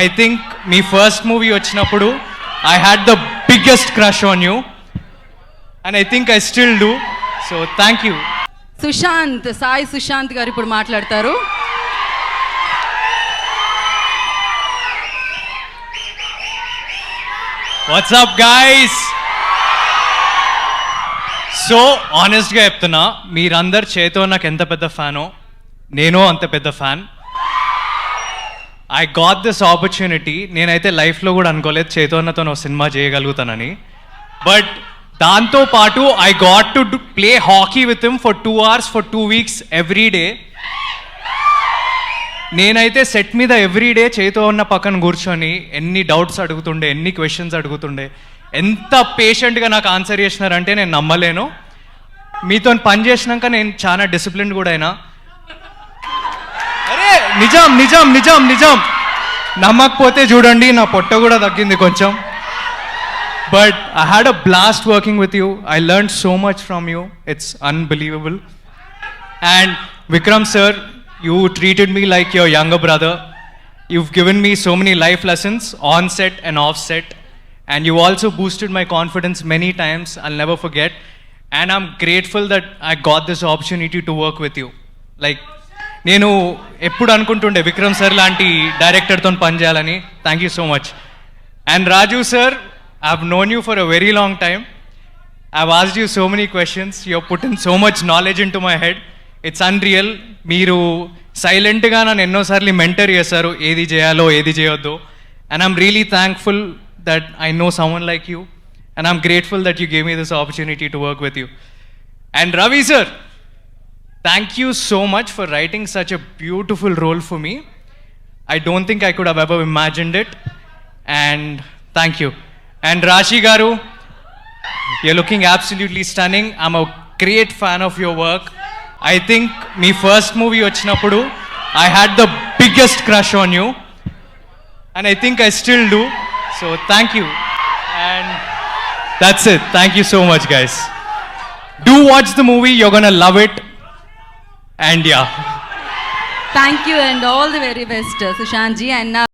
I think మీ first movie వచ్చినప్పుడు I had the biggest crush on you and I think I still do. So thank you. Sushant, Sai Sushant గారు ఇప్పుడు మాట్లాడతారు. What's up guys? So ఆనెస్ట్గా చెప్తున్నా, మీరందరు చేతో నాకు ఎంత పెద్ద ఫ్యానో నేను అంత పెద్ద fan. I got this opportunity. నేనైతే లైఫ్లో కూడా అనుకోలేదు చేతోన్నతో ఒక సినిమా చేయగలుగుతానని. బట్ దాంతోపాటు I got to play hockey with him for 2 hours for 2 weeks every day. నేనైతే సెట్ మీద ఎవ్రీ డే చేతో ఉన్న పక్కన కూర్చొని ఎన్ని డౌట్స్ అడుగుతుండే, ఎన్ని క్వశ్చన్స్ అడుగుతుండే, ఎంత పేషెంట్గా నాకు ఆన్సర్ చేసినారంటే నేను నమ్మలేను. మీతో పని చేసినాక నేను చాలా డిసిప్లిన్ కూడా అయినా. అరే నిజం నిజం నిజం నిజం, నమ్మకపోతే చూడండి, నా పొట్ట కూడా తగ్గింది కొంచెం. But I had a blast working with you. I learn so much from you. It's unbelievable. And Vikram sir, you treated me like your younger brother. You've given me so many life lessons on set and off set, and you also boosted my confidence many times. I'll never forget, and I'm grateful that I got this opportunity to work with you. Like నేను ఎప్పుడు అనుకుంటుండే Vikram sir లాంటి డైరెక్టర్తో పని చేయాలని. Thank you so much. And Raju sir, I've known you for a very long time. I've asked you so many questions. You've put in so much knowledge into my head. It's unreal. మీరు సైలెంట్గా నన్ను ఎన్నోసార్లు mentor చేశారు, ఏది చేయాలో ఏది చేయొద్దు. And I'm really thankful that I know someone like you, and I'm grateful that you gave me this opportunity to work with you. And Ravi sir, thank you so much for writing such a beautiful role for me. I don't think I could have ever imagined it, and thank you. And Rashi garu, you're looking absolutely stunning. I'm a great fan of your work. I think మీ first movie వచ్చినప్పుడు I had the biggest crush on you and I think I still do. So thank you, and that's it. Thank you so much guys. Do watch the movie, you're gonna love it. And yeah, thank you and all the very best Sushant ji. And